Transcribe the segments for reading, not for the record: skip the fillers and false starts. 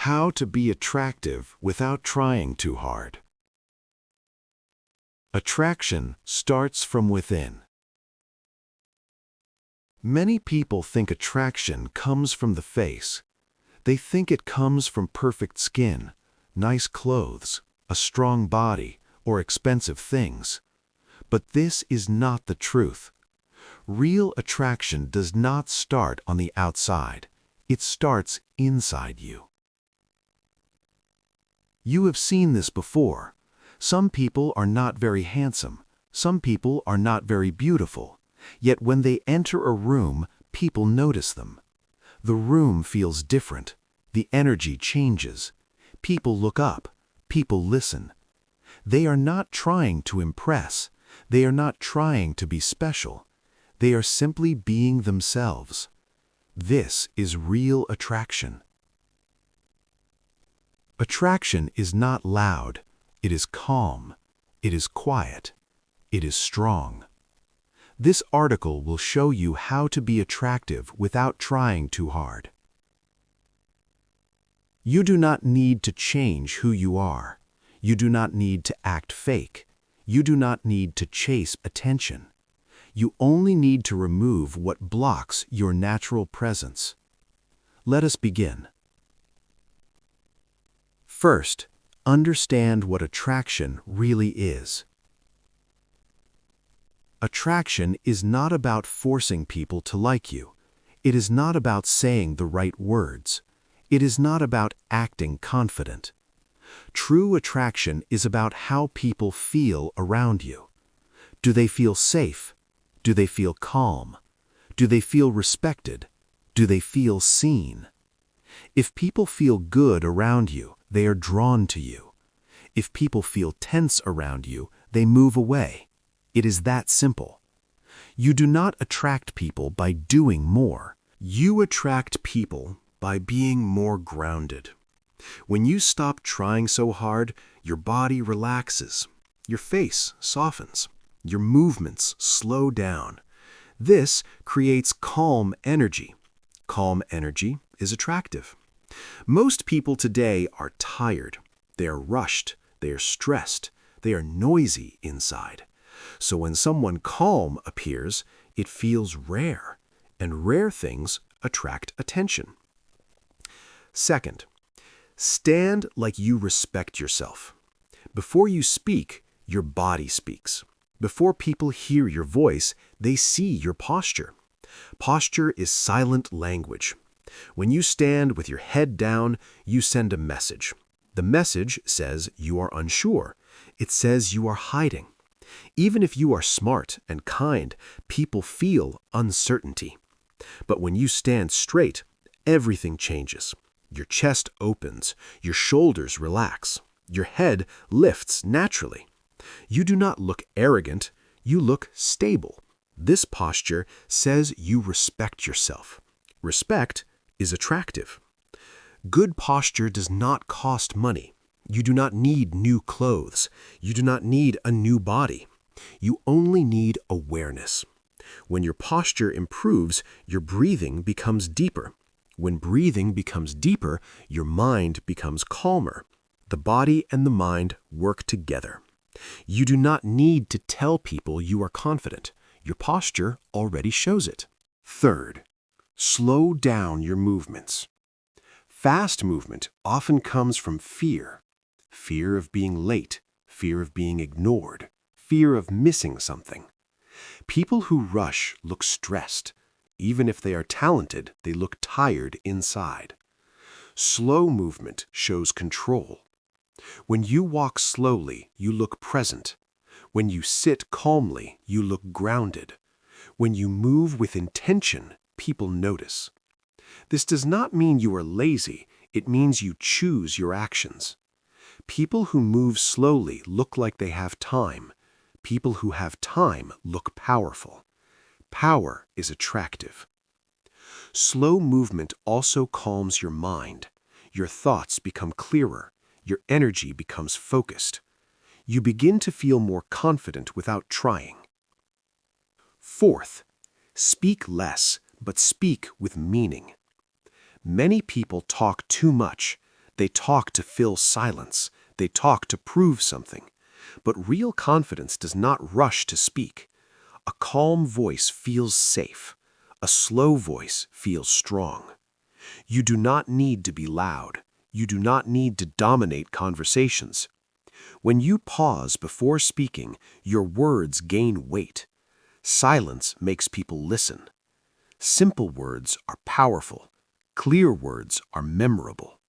How to be attractive without trying too hard. Attraction starts from within. Many people think attraction comes from the face. They think it comes from perfect skin, nice clothes, a strong body, or expensive things. But this is not the truth. Real attraction does not start on the outside. It starts inside you. You have seen this before. Some people are not very handsome. Some people are not very beautiful. Yet when they enter a room, people notice them. The room feels different. The energy changes. People look up. People listen. They are not trying to impress. They are not trying to be special. They are simply being themselves. This is real attraction. Attraction is not loud. It is calm. It is quiet. It is strong. This article will show you how to be attractive without trying too hard. You do not need to change who you are. You do not need to act fake. You do not need to chase attention. You only need to remove what blocks your natural presence. Let us begin. First, understand what attraction really is. Attraction is not about forcing people to like you. It is not about saying the right words. It is not about acting confident. True attraction is about how people feel around you. Do they feel safe? Do they feel calm? Do they feel respected? Do they feel seen? If people feel good around you, they are drawn to you. If people feel tense around you, they move away. It is that simple. You do not attract people by doing more. You attract people by being more grounded. When you stop trying so hard, your body relaxes. Your face softens. Your movements slow down. This creates calm energy. Calm energy is attractive. Most people today are tired. They are rushed. They are stressed. They are noisy inside. So when someone calm appears, it feels rare, and rare things attract attention. Second, stand like you respect yourself. Before you speak, your body speaks. Before people hear your voice, they see your posture. Posture is silent language. When you stand with your head down, you send a message. The message says you are unsure. It says you are hiding. Even if you are smart and kind, people feel uncertainty. But when you stand straight, everything changes. Your chest opens, your shoulders relax, your head lifts naturally. You do not look arrogant, you look stable. This posture says you respect yourself. Respect is attractive. Good posture does not cost money. You do not need new clothes. You do not need a new body. You only need awareness. When your posture improves, your breathing becomes deeper. When breathing becomes deeper, your mind becomes calmer. The body and the mind work together. You do not need to tell people you are confident. Your posture already shows it. Third, slow down your movements. Fast movement often comes from fear. Fear of being late, fear of being ignored, fear of missing something. People who rush look stressed. Even if they are talented, they look tired inside. Slow movement shows control. When you walk slowly, you look present. When you sit calmly, you look grounded. When you move with intention, people notice. This does not mean you are lazy. It means you choose your actions. People who move slowly look like they have time. People who have time look powerful. Power is attractive. Slow movement also calms your mind. Your thoughts become clearer. Your energy becomes focused. You begin to feel more confident without trying. Fourth, speak less, but speak with meaning. Many people talk too much. They talk to fill silence. They talk to prove something. But real confidence does not rush to speak. A calm voice feels safe. A slow voice feels strong. You do not need to be loud. You do not need to dominate conversations. When you pause before speaking, your words gain weight. Silence makes people listen. Simple words are powerful. Clear words are memorable.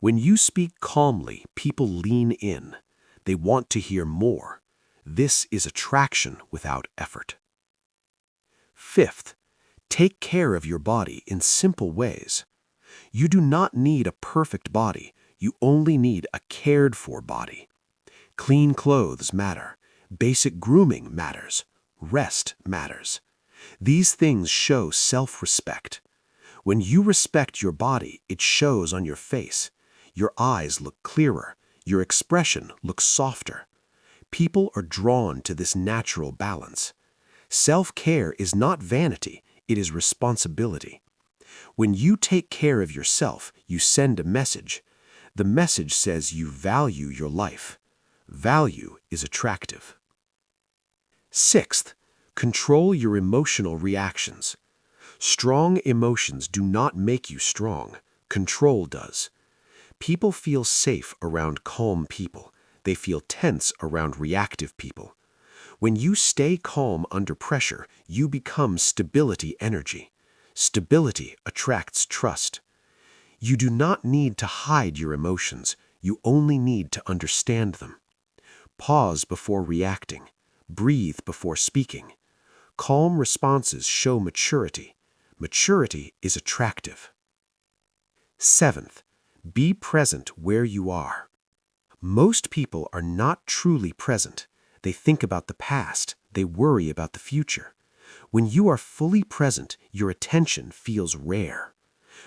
When you speak calmly, people lean in. They want to hear more. This is attraction without effort. Fifth, take care of your body in simple ways. You do not need a perfect body. You only need a cared-for body. Clean clothes matter. Basic grooming matters. Rest matters. These things show self-respect. When you respect your body, it shows on your face. Your eyes look clearer. Your expression looks softer. People are drawn to this natural balance. Self-care is not vanity, it is responsibility. When you take care of yourself, you send a message. The message says you value your life. Value is attractive. Sixth, control your emotional reactions. Strong emotions do not make you strong. Control does. People feel safe around calm people. They feel tense around reactive people. When you stay calm under pressure, you become stability energy. Stability attracts trust. You do not need to hide your emotions. You only need to understand them. Pause before reacting. Breathe before speaking. Calm responses show maturity. Maturity is attractive. Seventh, be present where you are. Most people are not truly present. They think about the past. They worry about the future. When you are fully present, your attention feels rare.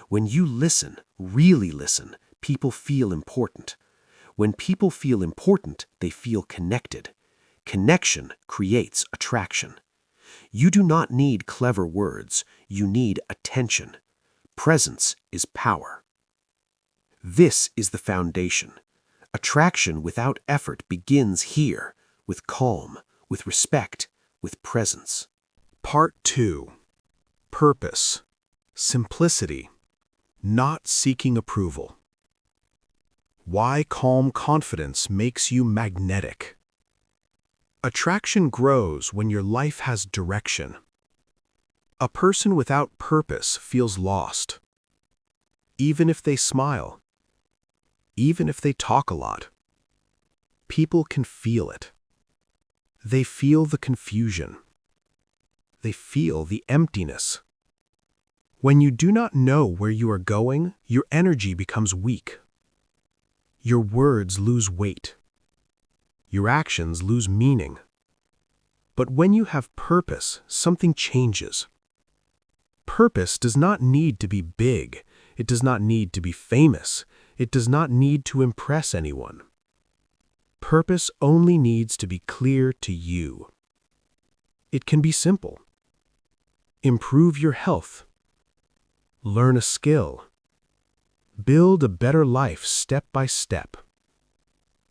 When you listen, really listen, people feel important. When people feel important, they feel connected. Connection creates attraction. You do not need clever words. You need attention. Presence is power. This is the foundation. Attraction without effort begins here, with calm, with respect, with presence. Part 2. Purpose. Simplicity. Not seeking approval. Why calm confidence makes you magnetic. Attraction grows when your life has direction. A person without purpose feels lost. Even if they smile, even if they talk a lot, people can feel it. They feel the confusion. They feel the emptiness. When you do not know where you are going, your energy becomes weak. Your words lose weight. Your actions lose meaning. But when you have purpose, something changes. Purpose does not need to be big. It does not need to be famous. It does not need to impress anyone. Purpose only needs to be clear to you. It can be simple. Improve your health. Learn a skill. Build a better life step by step.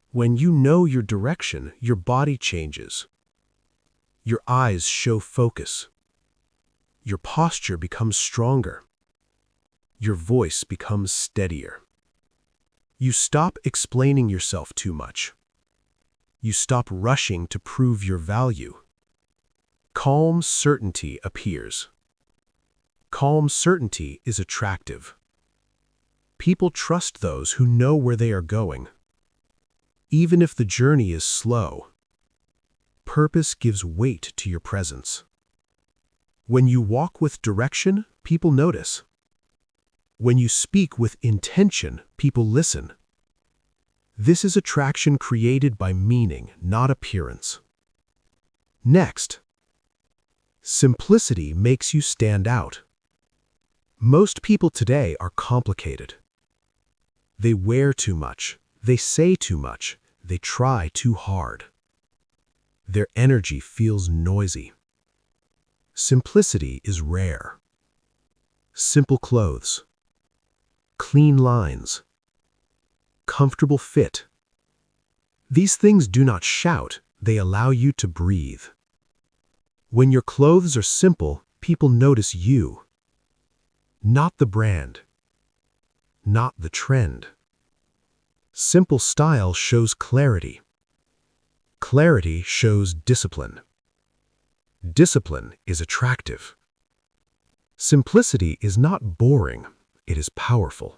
When you know your direction, your body changes. Your eyes show focus. Your posture becomes stronger. Your voice becomes steadier. You stop explaining yourself too much. You stop rushing to prove your value. Calm certainty appears. Calm certainty is attractive. People trust those who know where they are going. Even if the journey is slow, purpose gives weight to your presence. When you walk with direction, people notice. When you speak with intention, people listen. This is attraction created by meaning, not appearance. Next, simplicity makes you stand out. Most people today are complicated. They wear too much. They say too much. They try too hard. Their energy feels noisy. Simplicity is rare. Simple clothes. Clean lines. comfortable fit. These things do not shout, they allow you to breathe. When your clothes are simple, people notice you. Not the brand. Not the trend. Simple style shows clarity. Clarity shows discipline. Discipline is attractive. Simplicity is not boring, it is powerful.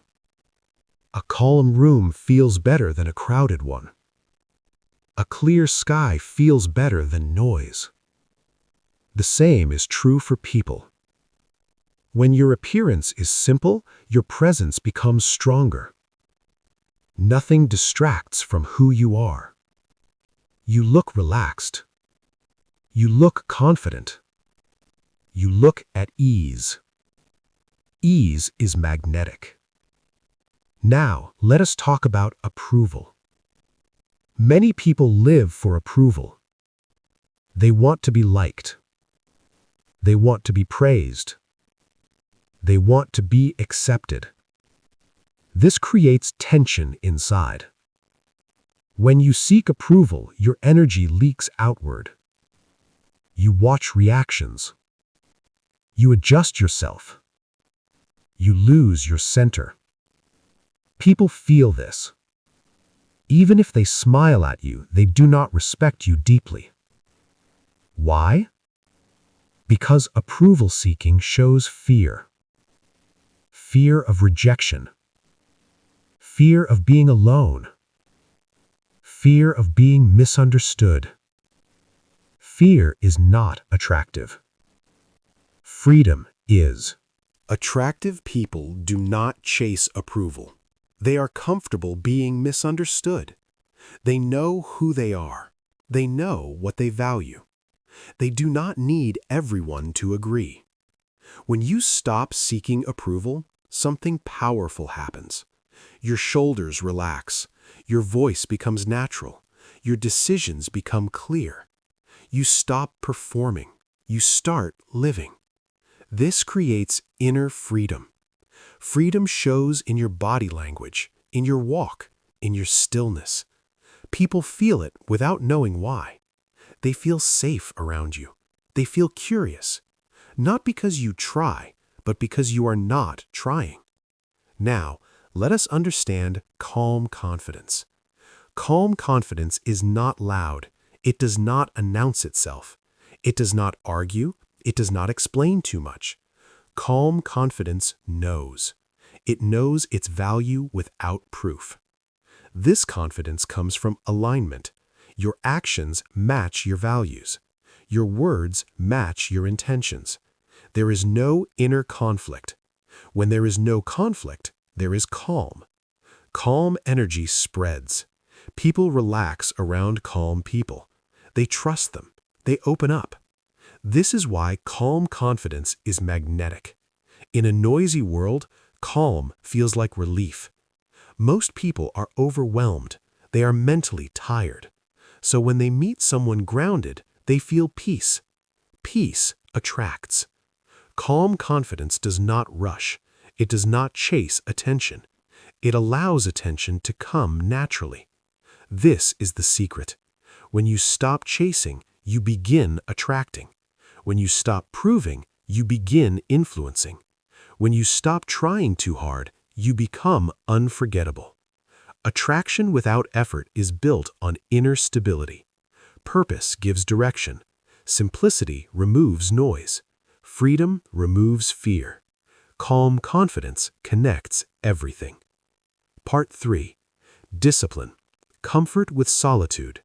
A calm room feels better than a crowded one. A clear sky feels better than noise. The same is true for people. When your appearance is simple, your presence becomes stronger. Nothing distracts from who you are. You look relaxed. You look confident. You look at ease. Ease is magnetic. Now, let us talk about approval. Many people live for approval. They want to be liked. They want to be praised. They want to be accepted. This creates tension inside. When you seek approval, your energy leaks outward. You watch reactions. You adjust yourself. You lose your center. People feel this. Even if they smile at you, they do not respect you deeply. Why? Because approval seeking shows fear. Fear of rejection. Fear of being alone. Fear of being misunderstood. Fear is not attractive. Freedom is. Attractive people do not chase approval. They are comfortable being misunderstood. They know who they are. They know what they value. They do not need everyone to agree. When you stop seeking approval, something powerful happens. Your shoulders relax. Your voice becomes natural. Your decisions become clear. You stop performing. You start living. This creates inner freedom. Freedom shows in your body language, in your walk, in your stillness. People feel it without knowing why. They feel safe around you. They feel curious. Not because you try, but because you are not trying. Now, let us understand calm confidence. Calm confidence is not loud. It does not announce itself. It does not argue. It does not explain too much. Calm confidence knows. It knows its value without proof. This confidence comes from alignment. Your actions match your values. Your words match your intentions. There is no inner conflict. When there is no conflict, there is calm. Calm energy spreads. People relax around calm people. They trust them. They open up. This is why calm confidence is magnetic. In a noisy world, calm feels like relief. Most people are overwhelmed. They are mentally tired. So when they meet someone grounded, they feel peace. Peace attracts. Calm confidence does not rush. It does not chase attention. It allows attention to come naturally. This is the secret. When you stop chasing, you begin attracting. When you stop proving, you begin influencing. When you stop trying too hard, you become unforgettable. Attraction without effort is built on inner stability. Purpose gives direction. Simplicity removes noise. Freedom removes fear. Calm confidence connects everything. Part 3. Discipline. Comfort with solitude.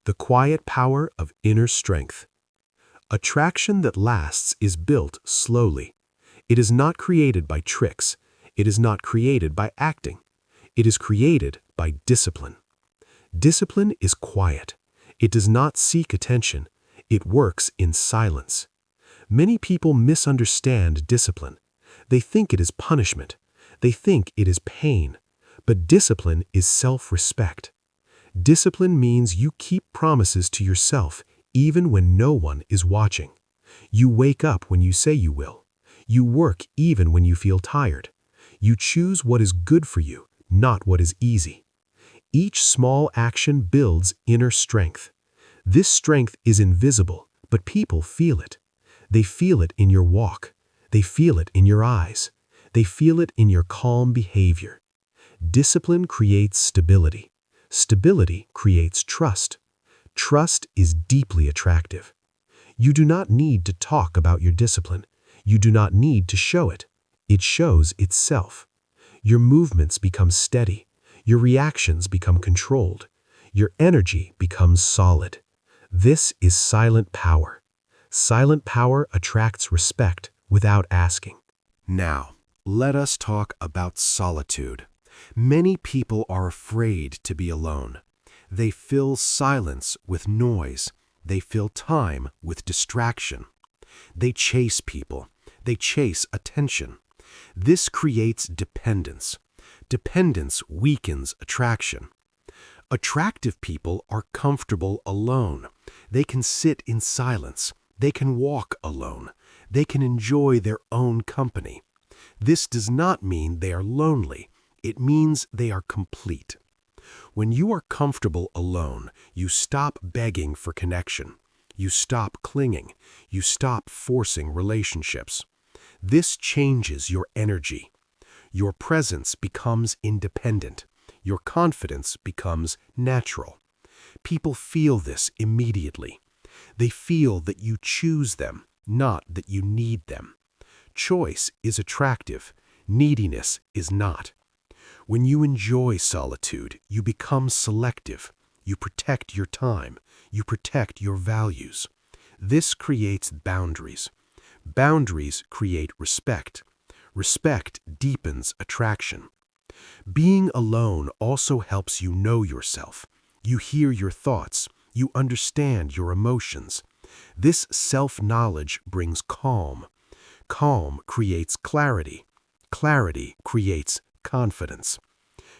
The quiet power of inner strength. Attraction that lasts is built slowly. It is not created by tricks. It is not created by acting. It is created by discipline. Discipline is quiet. It does not seek attention. It works in silence. Many people misunderstand discipline. They think it is punishment. They think it is pain. But discipline is self-respect. Discipline means you keep promises to yourself even when no one is watching. You wake up when you say you will. You work even when you feel tired. You choose what is good for you, not what is easy. Each small action builds inner strength. This strength is invisible, but people feel it. They feel it in your walk. They feel it in your eyes. They feel it in your calm behavior. Discipline creates stability. Stability creates trust. Trust is deeply attractive. You do not need to talk about your discipline. You do not need to show it. It shows itself. Your movements become steady. Your reactions become controlled. Your energy becomes solid. This is silent power. Silent power attracts respect without asking. Now, let us talk about solitude. Many people are afraid to be alone. They fill silence with noise. They fill time with distraction. They chase people. They chase attention. This creates dependence. Dependence weakens attraction. Attractive people are comfortable alone. They can sit in silence. They can walk alone. They can enjoy their own company. This does not mean they are lonely. It means they are complete. When you are comfortable alone, you stop begging for connection. You stop clinging. You stop forcing relationships. This changes your energy. Your presence becomes independent. Your confidence becomes natural. People feel this immediately. They feel that you choose them, not that you need them. Choice is attractive. Neediness is not. When you enjoy solitude, you become selective. You protect your time. You protect your values. This creates boundaries. Boundaries create respect. Respect deepens attraction. Being alone also helps you know yourself. You hear your thoughts. You understand your emotions. This self-knowledge brings calm. Calm creates clarity. Clarity creates confidence.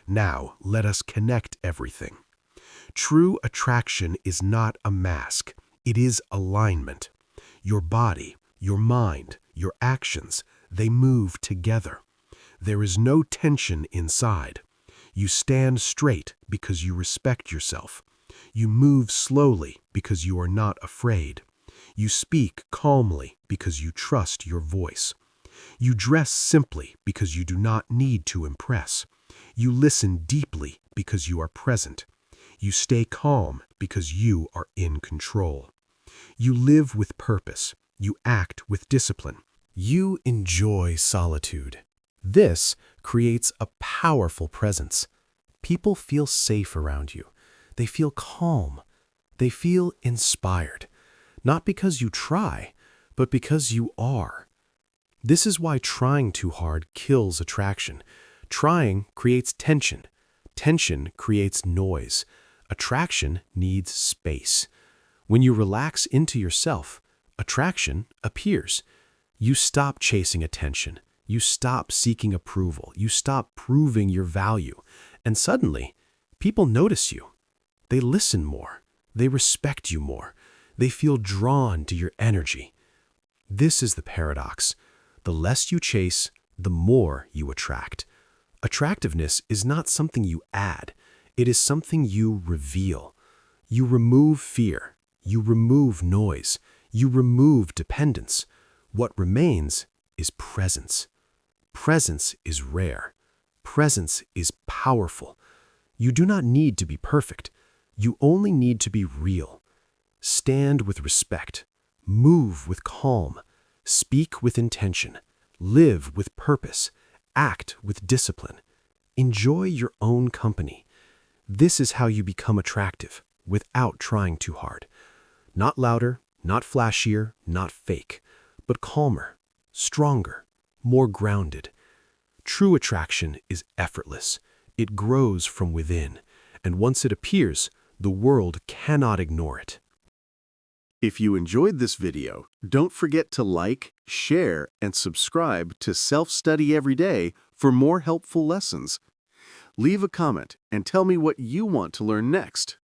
Now, let us connect everything. True attraction is not a mask. It is alignment. Your body, your mind, your actions, they move together. There is no tension inside. You stand straight because you respect yourself. You move slowly because you are not afraid. You speak calmly because you trust your voice. You dress simply because you do not need to impress. You listen deeply because you are present. You stay calm because you are in control. You live with purpose. You act with discipline. You enjoy solitude. This creates a powerful presence. People feel safe around you. They feel calm. They feel inspired. Not because you try, but because you are. This is why trying too hard kills attraction. Trying creates tension. Tension creates noise. Attraction needs space. When you relax into yourself, attraction appears. You stop chasing attention. You stop seeking approval. You stop proving your value. And suddenly, people notice you. They listen more. They respect you more. They feel drawn to your energy. This is the paradox. The less you chase, the more you attract. Attractiveness is not something you add. It is something you reveal. You remove fear. You remove noise. You remove dependence. What remains is presence. Presence is rare. Presence is powerful. You do not need to be perfect. You only need to be real. Stand with respect. Move with calm. Speak with intention. Live with purpose. Act with discipline. Enjoy your own company. This is how you become attractive without trying too hard. Not louder, not flashier, not fake, but calmer, stronger, more grounded. True attraction is effortless. It grows from within, and once it appears, the world cannot ignore it. If you enjoyed this video, don't forget to like, share, and subscribe to Self-Study Every Day for more helpful lessons. Leave a comment and tell me what you want to learn next.